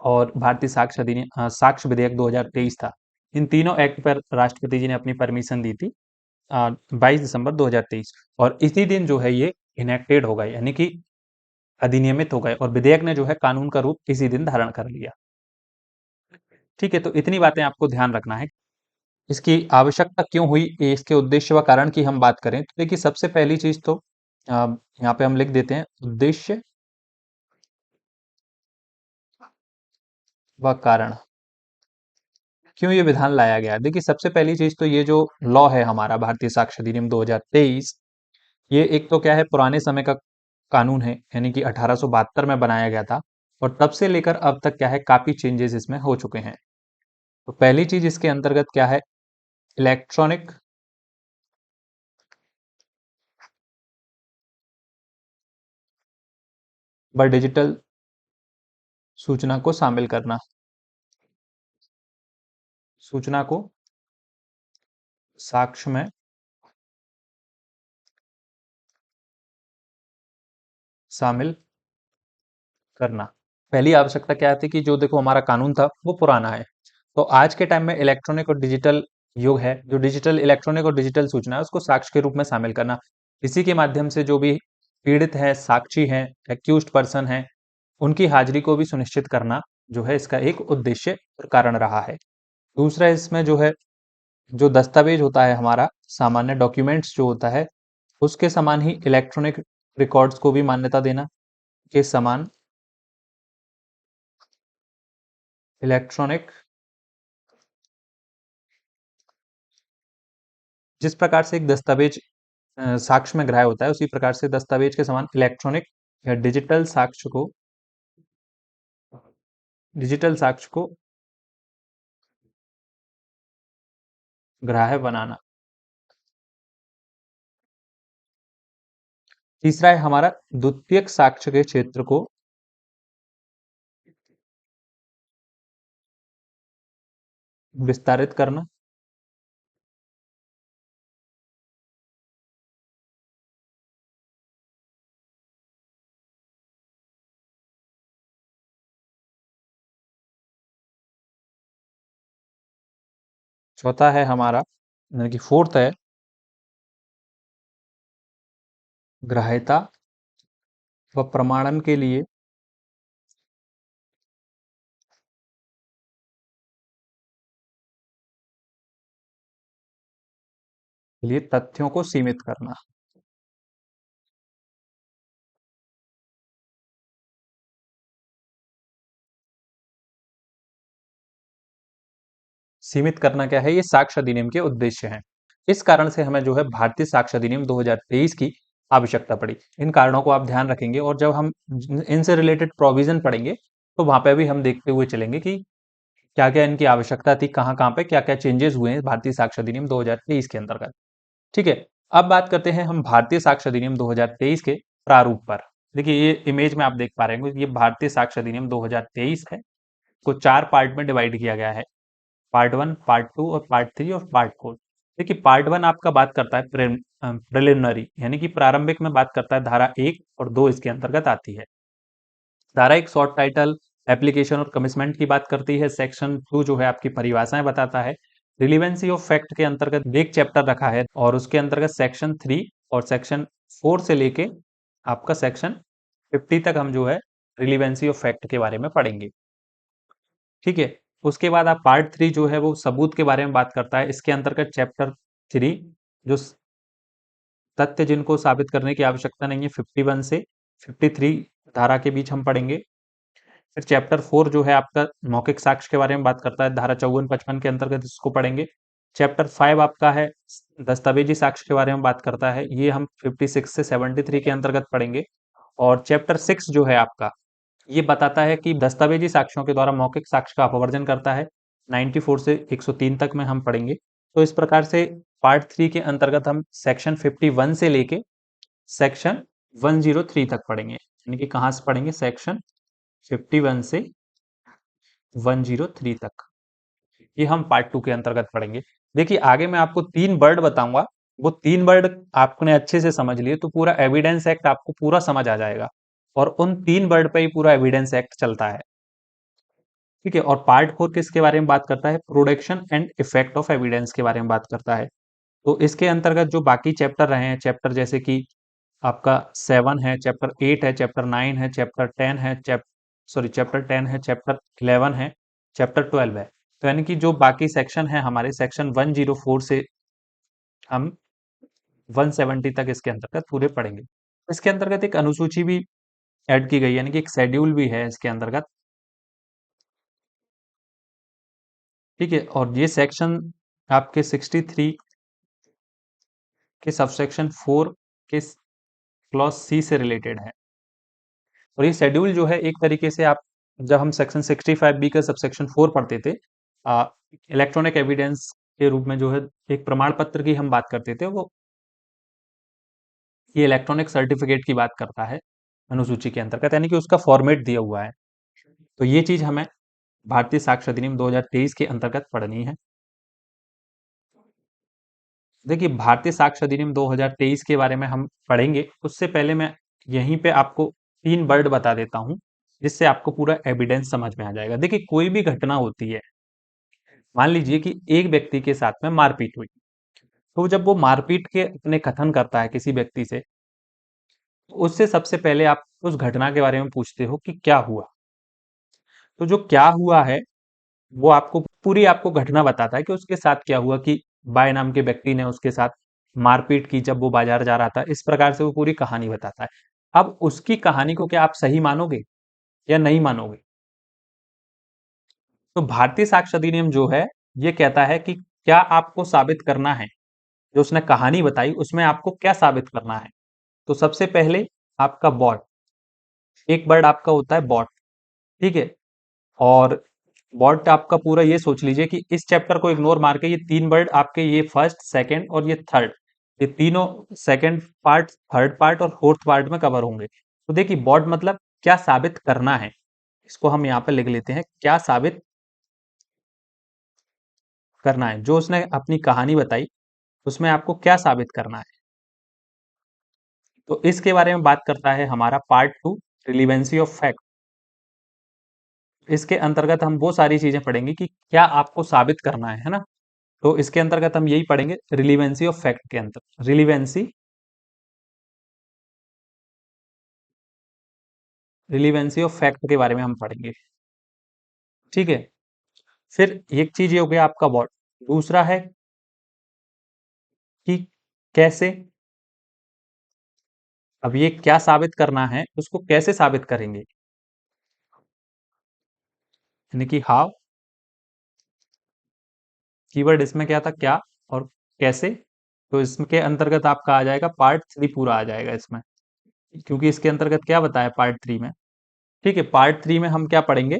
और भारतीय साक्ष्य अधिनियम साक्ष्य विधेयक 2023 था। इन तीनों एक्ट पर राष्ट्रपति जी ने अपनी परमिशन दी थी 22 दिसंबर 2023, और इसी दिन जो है ये इनेक्टेड हो गए, यानी कि अधिनियमित हो गए और विधेयक ने जो है कानून का रूप इसी दिन धारण कर लिया। ठीक है, तो इतनी बातें आपको ध्यान रखना है। इसकी आवश्यकता क्यों हुई, ये इसके उद्देश्य व कारण की हम बात करें तो देखिए सबसे पहली चीज तो यहाँ पे हम लिख देते हैं उद्देश्य व कारण, क्यों ये विधान लाया गया। देखिए सबसे पहली चीज तो ये जो लॉ है हमारा भारतीय साक्ष्य अधिनियम 2023, ये एक तो क्या है पुराने समय का कानून है, यानी कि 1872 में बनाया गया था और तब से लेकर अब तक क्या है काफी चेंजेस इसमें हो चुके हैं। तो पहली चीज इसके अंतर्गत क्या है, इलेक्ट्रॉनिक व डिजिटल सूचना को शामिल करना, सूचना को साक्ष्य में शामिल करना। पहली आवश्यकता क्या थी कि जो देखो हमारा कानून था वो पुराना है, तो आज के टाइम में इलेक्ट्रॉनिक और डिजिटल युग है, जो डिजिटल इलेक्ट्रॉनिक और डिजिटल सूचना है उसको साक्ष्य के रूप में शामिल करना। इसी के माध्यम से जो भी पीड़ित है, साक्षी है, एक्यूज्ड पर्सन है, उनकी हाजिरी को भी सुनिश्चित करना जो है इसका एक उद्देश्य और कारण रहा है। दूसरा इसमें जो है जो दस्तावेज होता है हमारा सामान्य डॉक्यूमेंट्स जो होता है उसके समान ही इलेक्ट्रॉनिक रिकॉर्ड्स को भी मान्यता देना के समान इलेक्ट्रॉनिक, जिस प्रकार से एक दस्तावेज साक्ष्य में ग्राह्य होता है उसी प्रकार से दस्तावेज के समान इलेक्ट्रॉनिक या डिजिटल साक्ष्य को ग्राह्य बनाना। तीसरा है हमारा द्वितीयक साक्ष्य के क्षेत्र को विस्तारित करना। चौथा है हमारा, यानी कि फोर्थ है ग्राह्यता व प्रमाणन के लिए तथ्यों को सीमित करना। सीमित करना क्या है, ये साक्ष्य अधिनियम के उद्देश्य हैं। इस कारण से हमें जो है भारतीय साक्ष्य अधिनियम 2023 की आवश्यकता पड़ी। इन कारणों को आप ध्यान रखेंगे और जब हम इनसे रिलेटेड प्रोविजन पढ़ेंगे तो वहां पे भी हम देखते हुए चलेंगे कि क्या क्या इनकी आवश्यकता थी, कहाँ कहाँ पे क्या क्या चेंजेस हुए हैं भारतीय साक्ष्य अधिनियम 2023 के अंतर्गत। ठीक है, अब बात करते हैं हम भारतीय साक्ष्य अधिनियम 2023 के प्रारूप पर। देखिए ये इमेज में आप देख पा रहे होंगे, ये भारतीय साक्ष्य अधिनियम 2023 है, को 4 पार्ट में डिवाइड किया गया है, पार्ट 1, पार्ट 2 और पार्ट 3 और पार्ट 4। देखिए पार्ट 1 आपका बात करता है प्रिलिमिनरी, यानी कि प्रारंभिक में बात करता है, धारा 1 और 2 इसके अंतर्गत आती है। धारा 1 शॉर्ट टाइटल एप्लीकेशन और कमिटमेंट की बात करती है। सेक्शन 2 जो है आपकी परिभाषाएं बताता है। रिलीवेंसी ऑफ फैक्ट के अंतर्गत एक चैप्टर रखा है और उसके अंतर्गत सेक्शन 3 और सेक्शन 4 से लेके आपका सेक्शन 50 तक हम जो है रिलीवेंसी ऑफ फैक्ट के बारे में पढ़ेंगे। ठीक है। उसके बाद आप पार्ट 3 जो है वो सबूत के बारे में बात करता है। इसके अंतर्गत चैप्टर 3 जो तथ्य जिनको साबित करने की आवश्यकता नहीं है 51 से 53 धारा के बीच हम पढ़ेंगे। फिर चैप्टर 4 जो है आपका मौखिक साक्ष्य के बारे में बात करता है, धारा 54-55 के अंतर्गत इसको पढ़ेंगे। चैप्टर 5 आपका है दस्तावेजी साक्ष्य के बारे में बात करता है, ये हम 56 से 73 के अंतर्गत पढ़ेंगे। और चैप्टर 6 जो है आपका ये बताता है कि दस्तावेजी साक्ष्यों के द्वारा मौखिक साक्ष्य का अपवर्जन करता है। 94 से 103 तक में हम पढ़ेंगे। तो इस प्रकार से पार्ट 3 के अंतर्गत हम सेक्शन 51 से लेके सेक्शन 103 तक पढ़ेंगे। यानी कि कहाँ से पढ़ेंगे? सेक्शन 51 से 103 तक। ये हम पार्ट 2 के अंतर्गत पढ़ेंगे। देखिए आगे मैं आपको 3 वर्ड बताऊंगा, वो 3 वर्ड आपने अच्छे से समझ लिए तो पूरा एविडेंस एक्ट आपको पूरा समझ आ जाएगा। और उन 3 वर्ड पे ही पूरा एविडेंस एक्ट चलता है। ठीक है। और पार्ट 4 किसके बारे में बात करता है? Production and effect of evidence के बारे में बात करता है। तो इसके अंतर्गत जो बाकी चैप्टर रहे हैं, चैप्टर जैसे कि आपका 7 है, चैप्टर 8 है, चैप्टर 9 है, चैप्टर 10 है, चैप्टर 10 है, चैप्टर 11 है, चैप्टर 12 है। तो यानी कि जो बाकी सेक्शन है हमारे सेक्शन 104 से हम 170 तक इसके अंतर्गत पूरे पढ़ेंगे। इसके अंतर्गत एक अनुसूची भी ऐड की गई, यानी कि एक शेड्यूल भी है इसके अंतर्गत। ठीक है। और ये सेक्शन आपके 63 के सबसेक्शन 4 के क्लॉज सी से रिलेटेड है। और ये शेड्यूल जो है एक तरीके से आप जब हम सेक्शन 65 बी का सबसेक्शन 4 पढ़ते थे, इलेक्ट्रॉनिक एविडेंस के रूप में जो है एक प्रमाण पत्र की हम बात करते थे, वो ये इलेक्ट्रॉनिक सर्टिफिकेट की बात करता है अनुसूची के अंतर्गत, यानी कि उसका फॉर्मेट दिया हुआ है। तो ये चीज हमें भारतीय साक्ष्य अधिनियम 2023 के अंतर्गत पढ़नी है। देखिए भारतीय साक्ष्य अधिनियम 2023 के बारे में हम पढ़ेंगे, उससे पहले मैं यहीं पे आपको 3 वर्ड बता देता हूं जिससे आपको पूरा एविडेंस समझ में आ जाएगा। देखिए कोई भी घटना होती है, मान लीजिए कि एक व्यक्ति के साथ में मारपीट हुई, तो जब वो मारपीट के अपने कथन करता है किसी व्यक्ति से, तो उससे सबसे पहले आप उस घटना के बारे में पूछते हो कि क्या हुआ। तो जो क्या हुआ है वो आपको पूरी आपको घटना बताता है कि उसके साथ क्या हुआ, कि बाय नाम के व्यक्ति ने उसके साथ मारपीट की जब वो बाजार जा रहा था। इस प्रकार से वो पूरी कहानी बताता है। अब उसकी कहानी को क्या आप सही मानोगे या नहीं मानोगे? तो भारतीय साक्ष्य अधिनियम जो है ये कहता है कि क्या आपको साबित करना है, जो उसने कहानी बताई उसमें आपको क्या साबित करना है। तो सबसे पहले आपका बॉट, एक वर्ड आपका होता है बॉट। ठीक है। और बॉट आपका पूरा ये सोच लीजिए कि इस चैप्टर को इग्नोर मार के ये 3 वर्ड आपके, ये फर्स्ट सेकंड और ये थर्ड, ये तीनों सेकंड पार्ट, थर्ड पार्ट और फोर्थ पार्ट में कवर होंगे। तो देखिए बॉट मतलब क्या साबित करना है, इसको हम यहाँ पे लिख लेते हैं, क्या साबित करना है। जो उसने अपनी कहानी बताई उसमें आपको क्या साबित करना है, तो इसके बारे में बात करता है हमारा पार्ट 2, रिलीवेंसी ऑफ फैक्ट। इसके अंतर्गत हम वो सारी चीजें पढ़ेंगे कि क्या आपको साबित करना है ना। तो इसके अंतर्गत हम यही पढ़ेंगे, रिलीवेंसी ऑफ फैक्ट के अंतर, रिलीवेंसी ऑफ फैक्ट के बारे में हम पढ़ेंगे। ठीक है। फिर एक चीज ये हो गया आपका व्हाट, दूसरा है कि कैसे। अब ये क्या साबित करना है उसको कैसे साबित करेंगे, यानी कि हाउ। कीवर्ड इसमें क्या था, क्या और कैसे। तो इसके अंतर्गत आपका आ जाएगा पार्ट 3 पूरा आ जाएगा इसमें, क्योंकि इसके अंतर्गत क्या बताया पार्ट 3 में। ठीक है। पार्ट 3 में हम क्या पढ़ेंगे,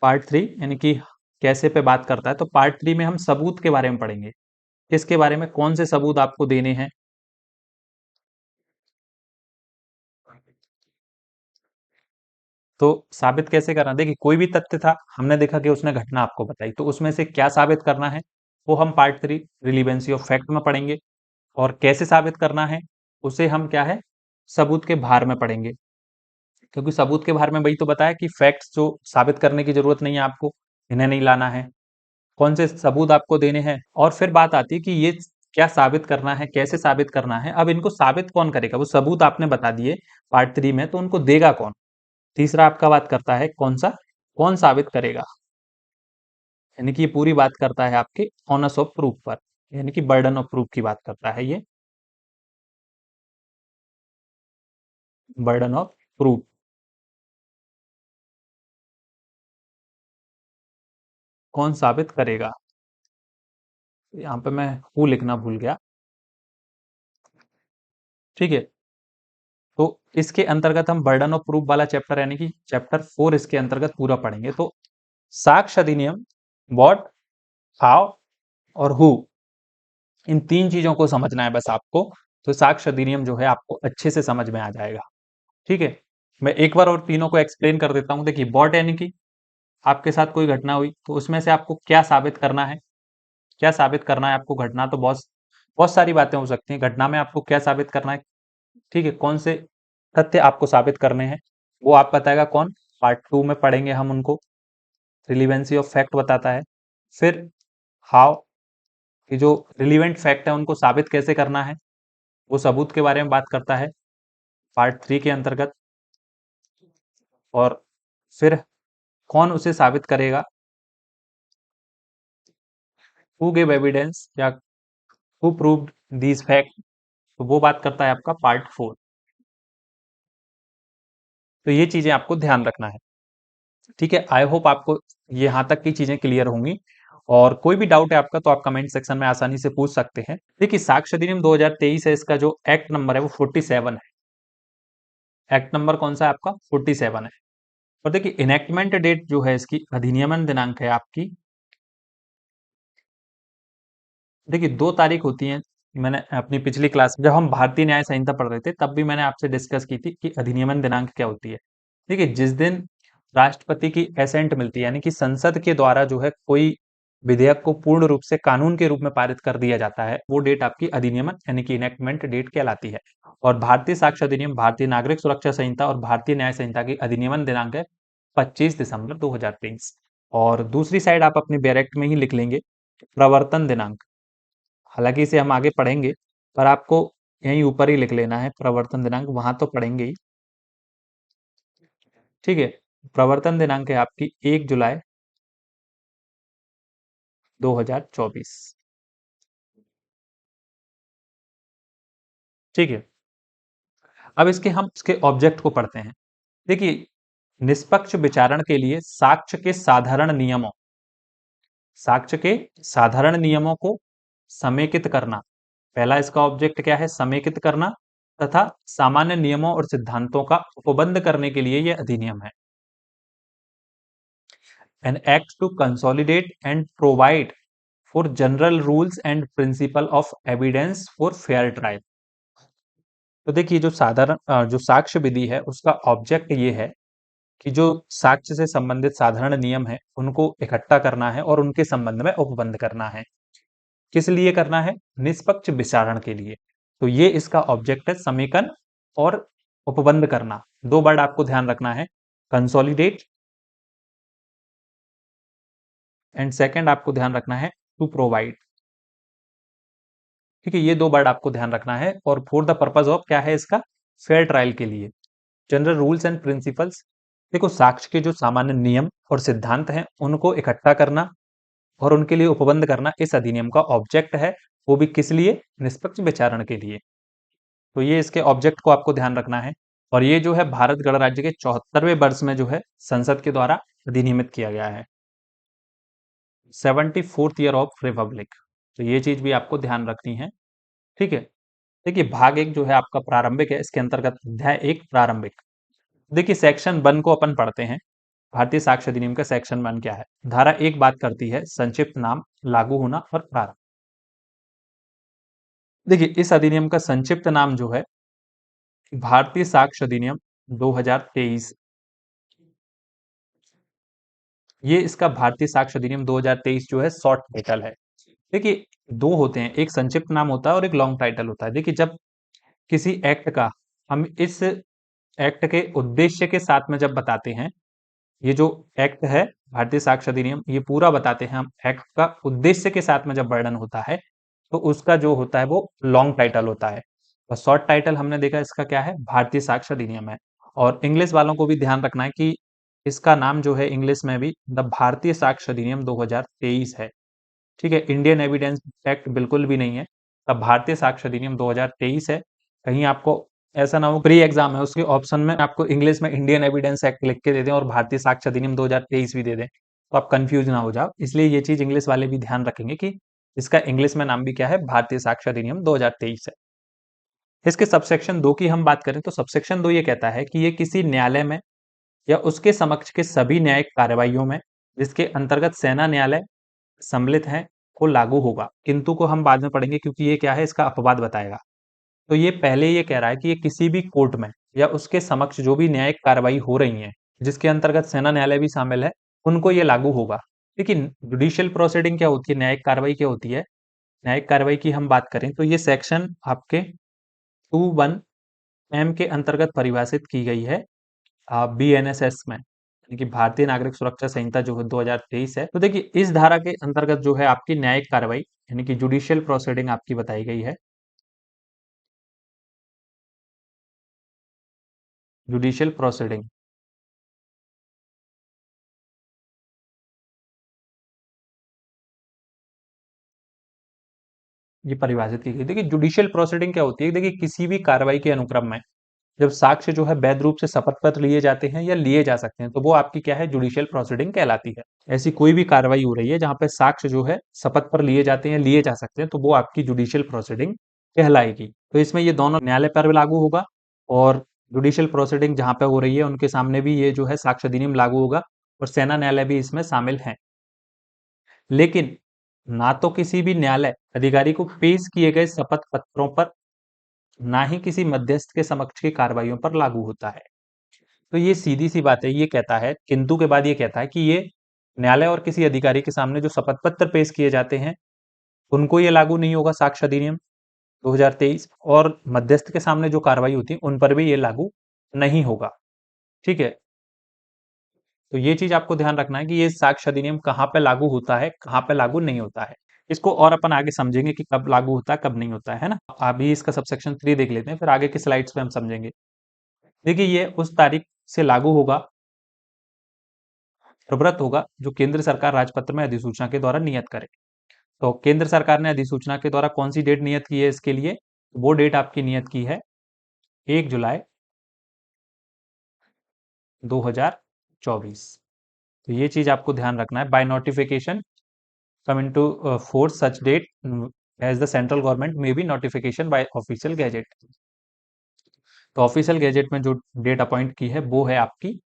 पार्ट 3 यानी कि कैसे पे बात करता है। तो पार्ट 3 में हम सबूत के बारे में पढ़ेंगे, किसके बारे में, कौन से सबूत आपको देने हैं। तो साबित कैसे करना, देखिए कोई भी तथ्य था, हमने देखा कि उसने घटना आपको बताई, तो उसमें से क्या साबित करना है वो हम पार्ट 3 रिलीवेंसी ऑफ फैक्ट में पढ़ेंगे। और कैसे साबित करना है उसे हम क्या है, सबूत के भार में पढ़ेंगे। क्योंकि सबूत के बारे में वही तो बताया कि फैक्ट्स जो साबित करने की जरूरत नहीं है आपको, इन्हें नहीं लाना है, कौन से सबूत आपको देने हैं। और फिर बात आती है कि ये क्या साबित करना है, कैसे साबित करना है। अब इनको साबित कौन करेगा, वो सबूत आपने बता दिए पार्ट 3 में, तो उनको देगा कौन। तीसरा आपका बात करता है कौन सा, कौन साबित करेगा, यानी कि ये पूरी बात करता है आपके ऑनर्स ऑफ प्रूफ पर, यानी कि बर्डन ऑफ प्रूफ की बात करता है ये, बर्डन ऑफ प्रूफ। कौन साबित करेगा, यहाँ पे मैं हु लिखना भूल गया, ठीक है। तो इसके अंतर्गत हम बर्डन ऑफ प्रूफ वाला चैप्टर यानी कि चैप्टर 4 इसके अंतर्गत पूरा पढ़ेंगे। तो साक्ष्य अधिनियम, व्हाट, हाउ और हु, इन तीन चीजों को समझना है बस आपको। तो साक्ष्य अधिनियम जो है आपको अच्छे से समझ में आ जाएगा, ठीक है। मैं एक बार और तीनों को एक्सप्लेन कर देता हूं। देखिए, व्हाट यानी कि आपके साथ कोई घटना हुई, तो उसमें से आपको क्या साबित करना है, क्या साबित करना है आपको। घटना तो बहुत बहुत सारी बातें हो सकती हैं, घटना में आपको क्या साबित करना है, ठीक है। कौन से तथ्य आपको साबित करने हैं, वो आप बताएगा कौन, पार्ट 2 में पढ़ेंगे हम उनको। रिलीवेंसी ऑफ फैक्ट बताता है। फिर हाउ, कि जो रिलीवेंट फैक्ट है उनको साबित कैसे करना है, वो सबूत के बारे में बात करता है पार्ट 3 के अंतर्गत। और फिर कौन उसे साबित करेगा, हु गिव एविडेंस या हु प्रूव्ड दीज फैक्ट, तो वो बात करता है आपका पार्ट 4। तो ये चीजें आपको ध्यान रखना है, ठीक है। आई होप आपको यहाँ तक की चीजें क्लियर होंगी। और कोई भी डाउट है आपका तो आप कमेंट सेक्शन में आसानी से पूछ सकते हैं। देखिए, साक्ष्य अधिनियम 2023 है, इसका जो एक्ट नंबर है वो 47 है। एक्ट नंबर कौन सा है आपका, 47 है। और देखिए, इनेक्टमेंट डेट जो है इसकी, अधिनियमन दिनांक है आपकी, देखिए 2 तारीख होती है। मैंने अपनी पिछली क्लास में जब हम भारतीय न्याय संहिता पढ़ रहे थे तब भी मैंने आपसे डिस्कस की थी कि अधिनियमन दिनांक क्या होती है। देखिए, जिस दिन राष्ट्रपति की एसेंट मिलती है, यानी कि संसद के द्वारा जो है कोई विधेयक को पूर्ण रूप से कानून के रूप में पारित कर दिया जाता है, वो डेट आपकी अधिनियमन यानी कि इनेक्टमेंट डेट कहलाती है। और भारतीय साक्ष्य अधिनियम, भारतीय नागरिक सुरक्षा संहिता और भारतीय न्याय संहिता की अधिनियमन दिनांक है 25 दिसंबर 2023। और दूसरी साइड आप अपनी बैरेक्ट में ही लिख लेंगे प्रवर्तन दिनांक। हालांकि इसे हम आगे पढ़ेंगे, पर आपको यहीं ऊपर ही लिख लेना है प्रवर्तन दिनांक, वहां तो पढ़ेंगे ही, ठीक है। प्रवर्तन दिनांक है आपकी 1 जुलाई 2024, ठीक है। अब इसके ऑब्जेक्ट को पढ़ते हैं। देखिए, निष्पक्ष विचारण के लिए साक्ष्य के साधारण नियमों, साक्ष्य के साधारण नियमों को समेकित करना, पहला इसका ऑब्जेक्ट क्या है, समेकित करना, तथा सामान्य नियमों और सिद्धांतों का उपबंध करने के लिए यह अधिनियम है। An act to consolidate and provide for general rules and principle of evidence for fair trial। तो देखिए, जो जो साक्ष्य विधि है उसका ऑब्जेक्ट ये है कि जो साक्ष्य से संबंधित साधारण नियम है उनको इकट्ठा करना है और उनके संबंध में उपबंध करना है। किस लिए करना है, निष्पक्ष विचारण के लिए। तो ये इसका ऑब्जेक्ट है, समेकन और उपबंध करना। दो वर्ड आपको ध्यान रखना है, कंसोलिडेट एंड सेकंड आपको ध्यान रखना है टू प्रोवाइड, ठीक है। ये दो वर्ड आपको ध्यान रखना है। और फॉर द पर्पज ऑफ क्या है इसका, फेयर ट्रायल के लिए, जनरल रूल्स एंड प्रिंसिपल्स। देखो, साक्ष्य के जो सामान्य नियम और सिद्धांत हैं उनको इकट्ठा करना और उनके लिए उपबंध करना इस अधिनियम का ऑब्जेक्ट है, वो भी किस लिए, निष्पक्ष विचारण के लिए। तो ये इसके ऑब्जेक्ट को आपको ध्यान रखना है। और ये जो है भारत गणराज्य के 74वें वर्ष में जो है संसद के द्वारा अधिनियमित किया गया है, 74th ईयर ऑफ रिपब्लिक। तो ये चीज भी आपको ध्यान रखनी है, ठीक है। देखिए, भाग 1 जो है आपका प्रारंभिक है, इसके अंतर्गत अध्याय 1 प्रारंभिक। देखिए, सेक्शन 1 को अपन पढ़ते हैं। भारतीय साक्ष्य अधिनियम का सेक्शन 1 क्या है। धारा 1 बात करती है संक्षिप्त नाम, लागू होना और प्रारंभ। देखिए, इस अधिनियम का संक्षिप्त नाम जो है भारतीय साक्ष्य अधिनियम 2023, ये इसका भारतीय साक्ष्य अधिनियम 2023 जो है शॉर्ट टाइटल है। देखिए, दो होते हैं, एक संक्षिप्त नाम होता है और एक लॉन्ग टाइटल होता है। देखिए, जब किसी एक्ट का हम इस एक्ट के उद्देश्य के साथ में जब बताते हैं, ये जो एक्ट है भारतीय साक्ष्य अधिनियम, ये पूरा बताते हैं हम, एक्ट का उद्देश्य के साथ में जब वर्णन होता है तो उसका जो होता है वो लॉन्ग टाइटल होता है, और शॉर्ट टाइटल हमने देखा इसका क्या है, भारतीय साक्ष्य अधिनियम है। और इंग्लिश वालों को भी ध्यान रखना है कि इसका नाम जो है इंग्लिश में भी द भारतीय साक्ष्य अधिनियम 2023 है। ठीक है, इंडियन एविडेंस एक्ट बिल्कुल भी नहीं है, अब भारतीय साक्ष्य अधिनियम 2023 है। कहीं आपको ऐसा ना हो, प्री एग्जाम है उसके ऑप्शन में आपको इंग्लिश में इंडियन एविडेंस एक्ट लिख के दे दें और भारतीय साक्ष्य अधिनियम 2023 भी दे दें, तो आप कंफ्यूज ना हो जाओ। इसलिए ये चीज इंग्लिश वाले भी ध्यान रखेंगे कि इसका इंग्लिश में नाम भी क्या है, भारतीय साक्ष्य अधिनियम 2023 है। इसके सबसेक्शन 2 की हम बात करें तो सबसेक्शन 2 ये कहता है कि ये किसी न्यायालय में या उसके समक्ष के सभी न्यायिक कार्रवाइयों में जिसके अंतर्गत सेना न्यायालय सम्मिलित है को लागू होगा। किंतु को हम बाद में पढ़ेंगे क्योंकि ये क्या है, इसका अपवाद बताएगा। तो ये पहले ये कह रहा है कि ये किसी भी कोर्ट में या उसके समक्ष जो भी न्यायिक कार्रवाई हो रही है जिसके अंतर्गत सेना न्यायालय भी शामिल है, उनको ये लागू होगा। लेकिन जुडिशियल प्रोसीडिंग क्या होती है, न्यायिक कार्रवाई क्या होती है, न्यायिक कार्रवाई की हम बात करें तो ये सेक्शन आपके 21M के अंतर्गत परिभाषित की गई है BNSS में, यानी कि भारतीय नागरिक सुरक्षा संहिता जो है 2023 है। तो देखिए इस धारा के अंतर्गत जो है आपकी न्यायिक कार्रवाई यानी कि जुडिशियल प्रोसीडिंग आपकी बताई गई है। जुडिशियल प्रोसीडिंग ये परिभाषित की गई। देखिए जुडिशियल प्रोसीडिंग क्या होती है, देखिए किसी भी कार्रवाई के अनुक्रम में जब साक्ष्य जो है वैध रूप से शपथ पत्र लिए जाते हैं या लिए जा सकते हैं तो वो आपकी क्या है, जुडिशियल प्रोसीडिंग कहलाती है। ऐसी कोई भी कार्रवाई हो रही है जहां पे साक्ष्य जो है शपथ पर लिए जाते हैं, लिए जा सकते हैं, तो वो आपकी जुडिशियल प्रोसीडिंग कहलाएगी। तो इसमें ये दोनों न्यायालय पर भी लागू होगा और जुडिशियल प्रोसीडिंग जहां पे हो रही है उनके सामने भी ये जो है साक्ष्य अधिनियम लागू होगा और सेना न्यायालय भी इसमें शामिल है। लेकिन ना तो किसी भी न्यायालय अधिकारी को पेश किए गए शपथ पत्रों पर, ना ही किसी मध्यस्थ के समक्ष की कार्रवाइयों पर लागू होता है। तो ये सीधी सी बात है, ये कहता है, किंतु के बाद ये कहता है कि ये न्यायालय और किसी अधिकारी के सामने जो शपथ पत्र पेश किए जाते हैं उनको ये लागू नहीं होगा साक्ष्य अधिनियम 2023, और मध्यस्थ के सामने जो कार्रवाई होती है उन पर भी ये लागू नहीं होगा। ठीक है, तो ये चीज आपको ध्यान रखना है कि ये साक्ष्य अधिनियम कहाँ पे लागू होता है, कहाँ पे लागू नहीं होता है। इसको और अपन आगे समझेंगे कि कब लागू होता है कब नहीं होता है ना। अभी इसका सबसेक्शन 3 देख लेते हैं, फिर आगे की स्लाइड्स में हम समझेंगे। देखिए ये उस तारीख से लागू होगा, प्रवृत्त होगा जो केंद्र सरकार राजपत्र में अधिसूचना के द्वारा नियत करे। तो केंद्र सरकार ने अधिसूचना के द्वारा कौन सी डेट नियत की है इसके लिए, वो डेट आपकी नियत की है 1 जुलाई 2024। तो ये चीज आपको ध्यान रखना है, by notification come into force such date as the central government may be notification by official gazette। तो ऑफिशियल गैजेट में जो डेट अपॉइंट की है वो है आपकी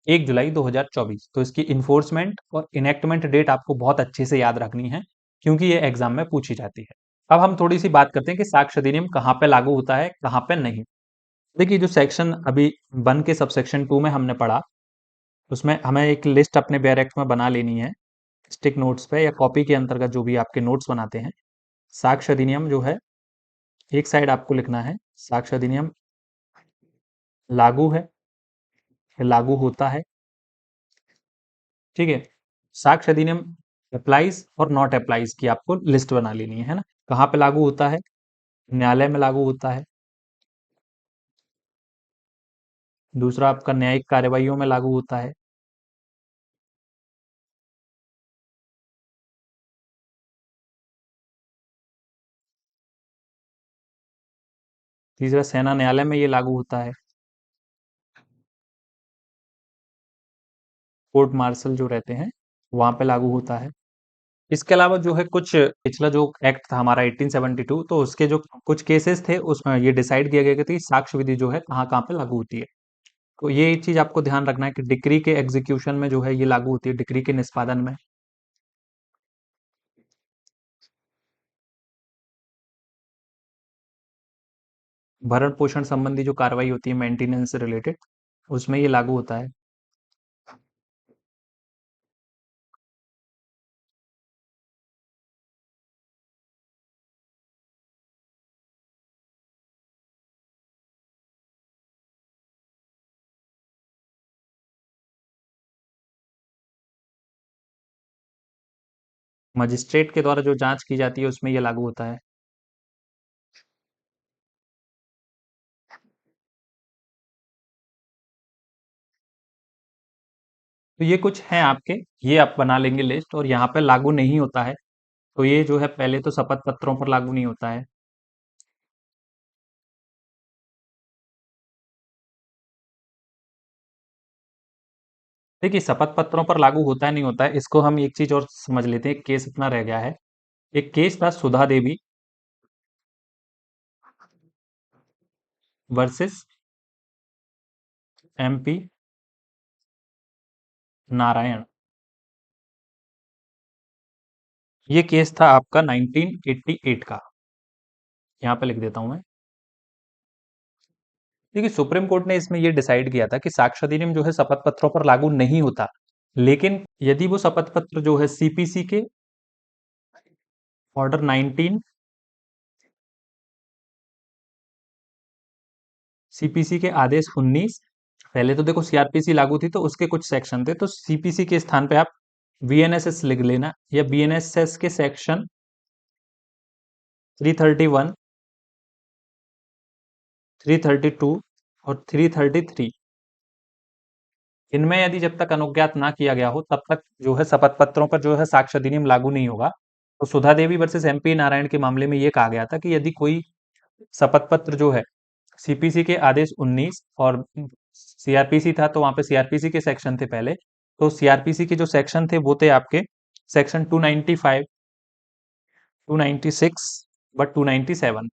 1 जुलाई 2024। तो इसकी इन्फोर्समेंट और इनेक्टमेंट डेट आपको बहुत अच्छे से याद रखनी है क्योंकि ये एग्जाम में पूछी जाती है। अब हम थोड़ी सी बात करते हैं कि साक्ष्य अधिनियम कहाँ पे लागू होता है कहाँ पे नहीं। देखिए जो सेक्शन अभी 1 के सबसेक्शन 2 में हमने पढ़ा, उसमें हमें एक लिस्ट अपने बैरेक्स में बना लेनी है, स्टिक नोट्स पे या कॉपी के अंतर्गत जो भी आपके नोट्स बनाते हैं। साक्ष्य अधिनियम जो है एक साइड आपको लिखना है, साक्ष्य अधिनियम लागू है, लागू होता है। ठीक है, साक्ष्य अधिनियम अप्लाइज और नॉट अप्लाइज की आपको लिस्ट बना लेनी है ना। कहाँ पे लागू होता है, न्यायालय में लागू होता है। दूसरा आपका न्यायिक कार्यवाहियों में लागू होता है। तीसरा सेना न्यायालय में ये लागू होता है। कोर्ट मार्शल जो रहते हैं वहां पे लागू होता है। इसके अलावा जो है कुछ पिछला जो एक्ट था हमारा 1872, तो उसके जो कुछ केसेस थे उसमें ये डिसाइड किया गया कि साक्ष्य विधि जो है कहाँ कहाँ पे लागू होती है। तो ये चीज आपको ध्यान रखना है कि डिक्री के एग्जीक्यूशन में जो है ये लागू होती है, डिक्री के निष्पादन में। भरण पोषण संबंधी जो कार्रवाई होती है मेंटेनेंस से रिलेटेड, उसमें ये लागू होता है। मजिस्ट्रेट के द्वारा जो जांच की जाती है उसमें ये लागू होता है। तो ये कुछ हैं आपके, ये आप बना लेंगे लिस्ट, और यहाँ पे लागू नहीं होता है। तो ये जो है पहले तो शपथ पत्रों पर लागू नहीं होता है। देखिए शपथ पत्रों पर लागू होता है नहीं होता है, इसको हम एक चीज और समझ लेते हैं। केस इतना रह गया है, एक केस था सुधा देवी वर्सेस एमपी नारायण। ये केस था आपका 1988 का। यहाँ पे लिख देता हूं मैं। देखिए सुप्रीम कोर्ट ने इसमें ये डिसाइड किया था कि साक्ष्य अधिनियम जो है शपथ पत्रों पर लागू नहीं होता, लेकिन यदि वो शपथ पत्र जो है सीपीसी के ऑर्डर 19, सीपीसी के आदेश 19, पहले तो देखो सीआरपीसी लागू थी तो उसके कुछ सेक्शन थे, तो सीपीसी के स्थान पे आप वीएनएसएस लिख लेना, या बीएनएसएस के सेक्शन 331, 332 और 333, इनमें यदि जब तक अनुज्ञात ना किया गया हो तब तक जो है शपथ पत्रों पर जो है साक्ष्य अधिनियम लागू नहीं होगा। तो सुधा देवी वर्सेस एमपी नारायण के मामले में ये कहा गया था कि यदि कोई शपथ पत्र जो है सीपीसी के आदेश 19 और सीआरपीसी था, तो वहां पे सीआरपीसी के सेक्शन थे पहले, तो सीआरपीसी के जो सेक्शन थे वो थे आपके सेक्शन 295, 296, बट 297।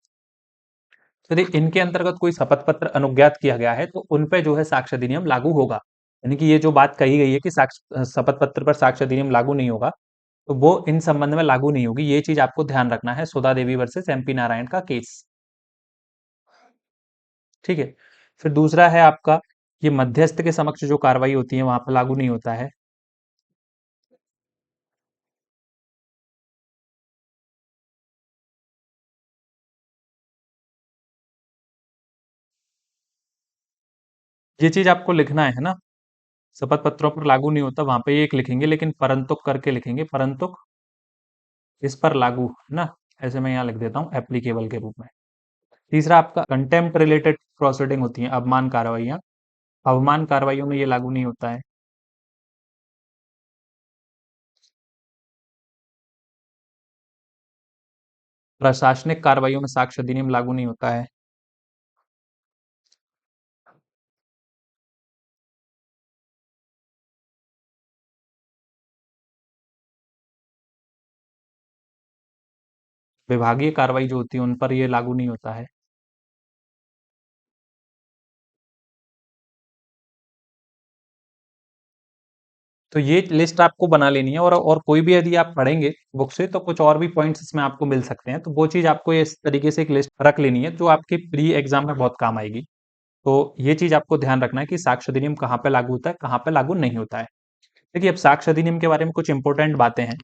तो यदि इनके अंतर्गत कोई शपथ पत्र अनुज्ञात किया गया है तो उन पे जो है साक्ष्य अधिनियम लागू होगा। यानी कि ये जो बात कही गई है कि साक्ष्य शपथ पत्र पर साक्ष्य अधिनियम लागू नहीं होगा, तो वो इन संबंध में लागू नहीं होगी। ये चीज आपको ध्यान रखना है, सुधा देवी वर्सेस एमपी नारायण का केस। ठीक है। फिर दूसरा है आपका, ये मध्यस्थ के समक्ष जो कार्रवाई होती है वहां पर लागू नहीं होता है। ये चीज आपको लिखना है ना, शपथ पत्रों पर लागू नहीं होता, वहां पे एक लिखेंगे लेकिन परंतुक करके लिखेंगे, परंतुक इस पर लागू है ना, ऐसे मैं यहाँ लिख देता हूँ एप्लीकेबल के रूप में। तीसरा आपका कंटेम्प्ट रिलेटेड प्रोसीडिंग होती है, अवमान कार्रवाइयाँ, अवमान कार्रवाइयों में ये लागू नहीं होता है। प्रशासनिक कार्रवाइयों में साक्ष्य अधिनियम लागू नहीं होता है। विभागीय कार्रवाई जो होती है उन पर ये लागू नहीं होता है। तो ये लिस्ट आपको बना लेनी है, और कोई भी यदि आप पढ़ेंगे बुक से तो कुछ और भी पॉइंट्स इसमें आपको मिल सकते हैं, तो वो चीज आपको इस तरीके से एक लिस्ट रख लेनी है जो आपके प्री एग्जाम में बहुत काम आएगी। तो ये चीज आपको ध्यान रखना है कि साक्ष्य अधिनियम कहाँ पे लागू होता है, कहाँ पे लागू नहीं होता है। देखिए अब साक्ष्य अधिनियम के बारे में कुछ इंपॉर्टेंट बातें हैं,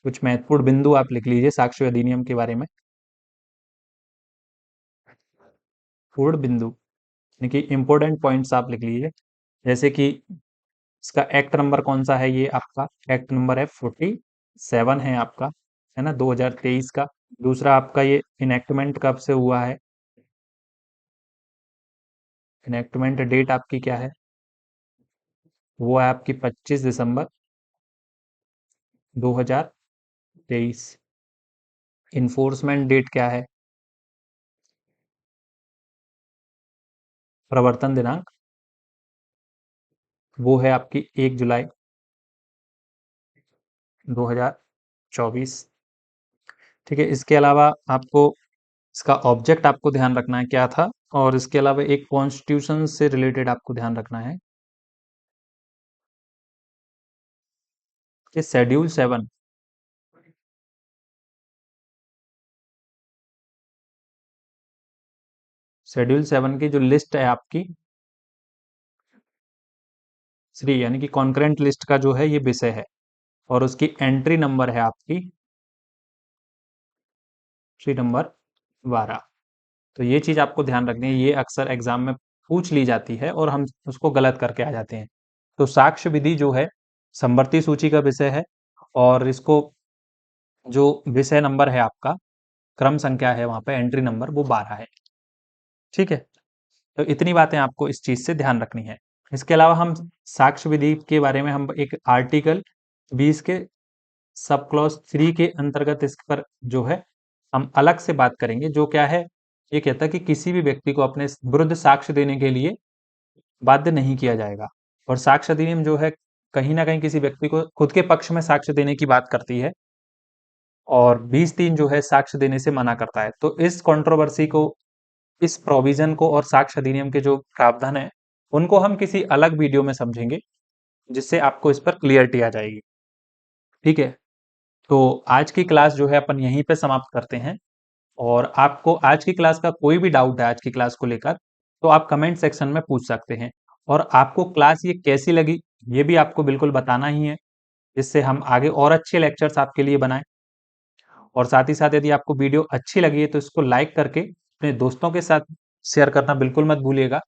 कुछ महत्वपूर्ण बिंदु आप लिख लीजिए साक्ष्य अधिनियम के बारे में। पूर्ण बिंदु यानी कि इंपॉर्टेंट पॉइंट्स आप लिख लीजिए, जैसे कि इसका एक्ट नंबर कौन सा है, ये आपका एक्ट नंबर है 47 है आपका, है ना, 2023 का। दूसरा आपका ये इनेक्टमेंट कब से हुआ है, इनेक्टमेंट डेट आपकी क्या है, वो है आपकी 25 दिसंबर 2023। इन्फोर्समेंट डेट क्या है, प्रवर्तन दिनांक, वो है आपकी 1 जुलाई 2024। ठीक है, इसके अलावा आपको इसका ऑब्जेक्ट आपको ध्यान रखना है क्या था, और इसके अलावा एक कॉन्स्टिट्यूशन से रिलेटेड आपको ध्यान रखना है कि शेड्यूल 7 की जो लिस्ट है आपकी, श्री यानी कि कॉन्करेंट लिस्ट का जो है ये विषय है, और उसकी एंट्री नंबर है आपकी एंट्री नंबर 12। तो ये चीज आपको ध्यान रखनी है, ये अक्सर एग्जाम में पूछ ली जाती है और हम उसको गलत करके आ जाते हैं। तो साक्ष्य विधि जो है समवर्ती सूची का विषय है, और इसको जो विषय नंबर है आपका, क्रम संख्या है वहाँ पे एंट्री नंबर वो 12 है। ठीक है? तो इतनी बातें आपको इस चीज़ से ध्यान रखनी है। इसके अलावा हम साक्ष्य विधि के बारे में हम एक आर्टिकल 20 के सब क्लॉज़ 3 के अंतर्गत इस पर जो है हम अलग से बात करेंगे, जो क्या है, ये कहता है कि किसी भी व्यक्ति को अपने विरुद्ध साक्ष्य देने के लिए बाध्य नहीं किया जाएगा। और साक्ष्य अधिनियम जो है कहीं न कहीं किसी व्यक्ति को खुद के पक्ष में साक्ष्य देने की बात करती है और 20(3) जो है साक्ष्य देने से मना करता है। तो इस कंट्रोवर्सी को, इस प्रोविज़न को और साक्ष्य अधिनियम के जो प्रावधान हैं, उनको हम किसी अलग वीडियो में समझेंगे, जिससे आपको इस पर क्लियरिटी आ जाएगी। ठीक है? तो आज की क्लास जो है अपन यहीं पे समाप्त करते हैं और आपको आज की क्लास का कोई भी डाउट है आज की क्लास को लेकर, तो आप कमेंट सेक्शन में पूछ सकते हैं और आपको क्लास ये कैसी लगी, ये भी आपको बिल्कुल बताना ही है, जिससे हम आगे और अच्छे लेक्चर्स आपके लिए बनाएँ। और साथ ही साथ यदि आपको वीडियो अच्छी लगी है तो इसको लाइक करके अपने दोस्तों के साथ शेयर करना बिल्कुल मत भूलिएगा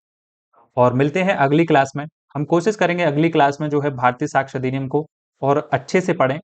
और मिलते हैं अगली क्लास में। हम कोशिश करेंगे अगली क्लास में जो है भारतीय साक्ष्य अधिनियम को और अच्छे से पढ़ें